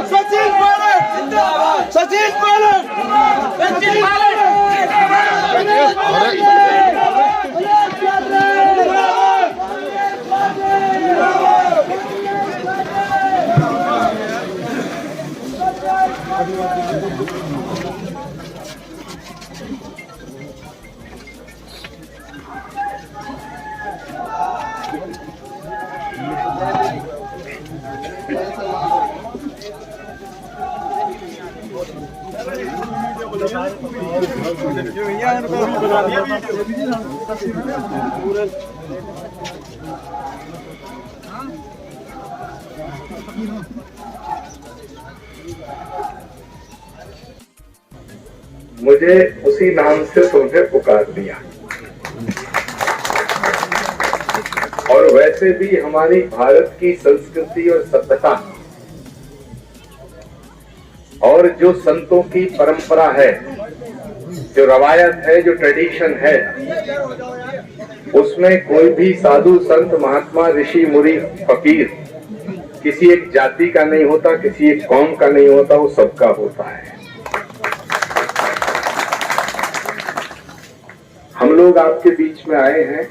सचिन पायलट जिंदाबाद, सचिन पायलट, सचिन पायलट मुझे उसी नाम से तुमने पुकार दिया। और वैसे भी हमारी भारत की संस्कृति और सभ्यता और जो संतों की परंपरा है, जो रवायत है, जो ट्रेडिशन है, उसमें कोई भी साधु संत महात्मा ऋषि मुनि फकीर किसी एक जाति का नहीं होता, किसी एक कौम का नहीं होता, वो सबका होता है। हम लोग आपके बीच में आए हैं।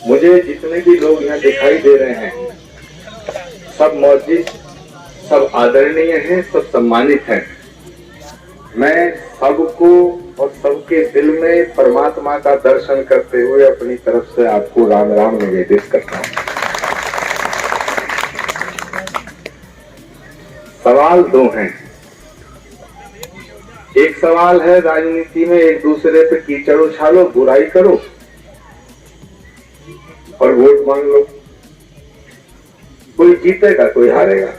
मुझे जितने भी लोग यहाँ दिखाई दे रहे हैं सब मौजूद, सब आदरणीय हैं, सब सम्मानित हैं। मैं सबको और सबके दिल में परमात्मा का दर्शन करते हुए अपनी तरफ से आपको राम राम निवेदित करता हूँ। सवाल दो हैं। एक सवाल है राजनीति में एक दूसरे पे कीचड़ उछालो, बुराई करो और वोट मांग लो। कोई जीतेगा, कोई हारेगा।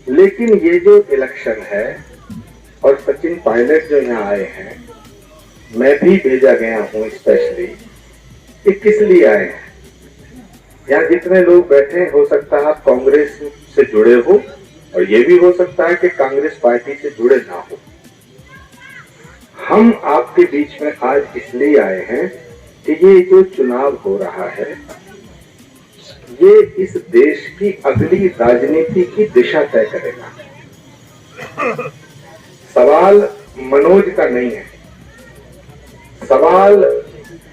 लेकिन ये जो इलेक्शन है और सचिन पायलट जो यहाँ आए हैं, मैं भी भेजा गया हूँ स्पेशली, ये किस लिए आए हैं? यहाँ जितने लोग बैठे हैं, हो सकता है आप कांग्रेस से जुड़े हो और ये भी हो सकता है कि कांग्रेस पार्टी से जुड़े ना हो। हम आपके बीच में आज इसलिए आए हैं कि ये जो चुनाव हो रहा है, ये इस देश की अगली राजनीति की दिशा तय करेगा। सवाल मनोज का नहीं है, सवाल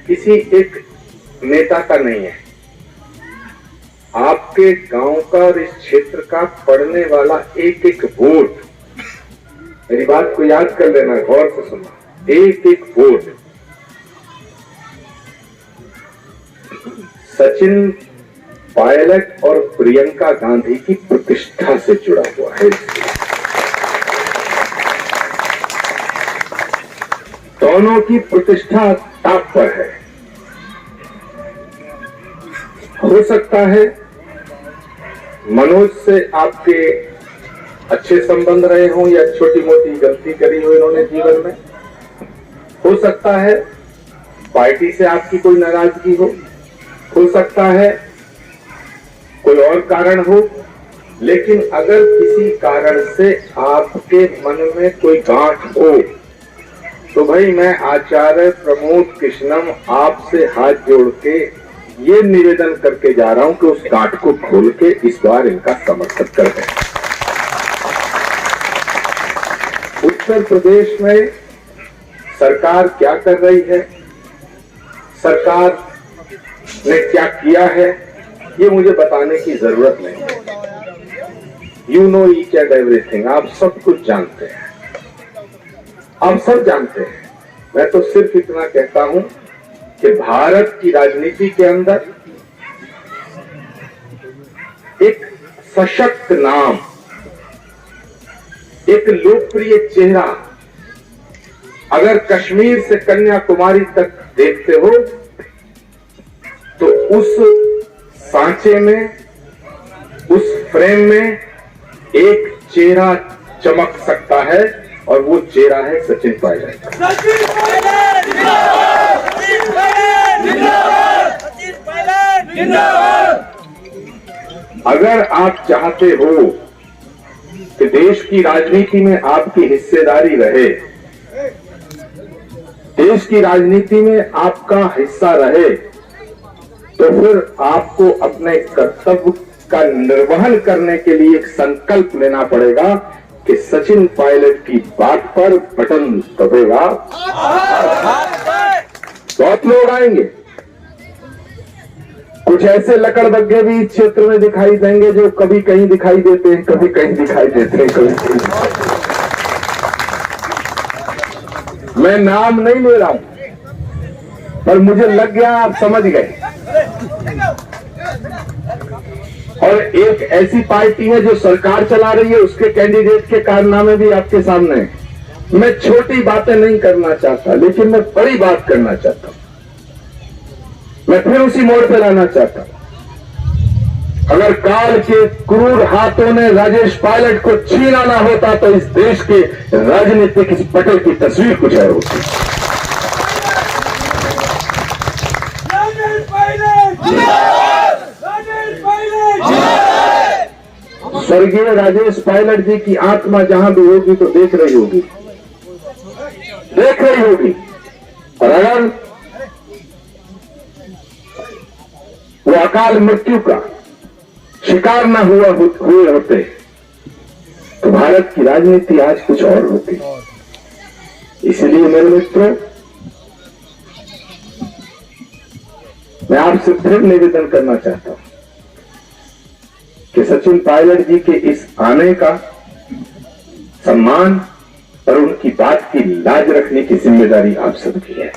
किसी एक नेता का नहीं है। आपके गांव का और इस क्षेत्र का पड़ने वाला एक एक वोट, मेरी बात को याद कर लेना, गौर से सुनना, एक एक वोट सचिन पायलट और प्रियंका गांधी की प्रतिष्ठा से जुड़ा हुआ है। दोनों की प्रतिष्ठा टॉप पर है। हो सकता है मनोज से आपके अच्छे संबंध रहे हों या छोटी मोटी गलती करी हो इन्होंने जीवन में। हो सकता है पार्टी से आपकी कोई नाराजगी हो सकता है कोई और कारण हो। लेकिन अगर किसी कारण से आपके मन में कोई गांठ हो तो भाई मैं आचार्य प्रमोद कृष्णम आपसे हाथ जोड़ के ये निवेदन करके जा रहा हूं कि उस गांठ को खोल के इस बार इनका समर्थन कर दें। उत्तर प्रदेश में सरकार क्या कर रही है, सरकार ने क्या किया है, ये मुझे बताने की जरूरत नहीं है। You know each and everything, आप सब कुछ जानते हैं, आप सब जानते हैं। मैं तो सिर्फ इतना कहता हूं कि भारत की राजनीति के अंदर एक सशक्त नाम, एक लोकप्रिय चेहरा अगर कश्मीर से कन्याकुमारी तक देखते हो तो उस सांचे में, उस फ्रेम में एक चेहरा चमक सकता है और वो चेहरा है सचिन पायलट। सचिन पायलट जिंदाबाद, सचिन पायलट जिंदाबाद, सचिन पायलट जिंदाबाद। अगर आप चाहते हो कि देश की राजनीति में आपकी हिस्सेदारी रहे, देश की राजनीति में आपका हिस्सा रहे, तो फिर आपको अपने कर्तव्य का निर्वहन करने के लिए एक संकल्प लेना पड़ेगा कि सचिन पायलट की बात पर बटन दबेगा। बहुत लोग आएंगे, कुछ ऐसे लकड़बग्गे भी इस क्षेत्र में दिखाई देंगे जो कभी कहीं दिखाई देते हैं, कभी कहीं दिखाई देते हैं, कभी कहीं। मैं नाम नहीं ले रहा हूं, पर मुझे लग गया आप समझ गए। और एक ऐसी पार्टी है जो सरकार चला रही है, उसके कैंडिडेट के कारनामे भी आपके सामने हैं। मैं छोटी बातें नहीं करना चाहता, लेकिन मैं बड़ी बात करना चाहता हूं। मैं फिर उसी मोड़ पे लाना चाहता हूं। अगर काल के क्रूर हाथों ने राजेश पायलट को छीनाना होता तो इस देश के राजनीतिक इस पटल की तस्वीर कुछ और होती। स्वर्गीय राजेश पायलट जी की आत्मा जहां भी होगी तो देख रही होगी। और अगर वो अकाल मृत्यु का शिकार न हुए होते तो भारत की राजनीति आज कुछ और होती। इसलिए मेरे मित्रों, मैं आपसे फिर निवेदन करना चाहता हूं कि सचिन पायलट जी के इस आने का सम्मान और उनकी बात की लाज रखने की जिम्मेदारी आप सबकी है।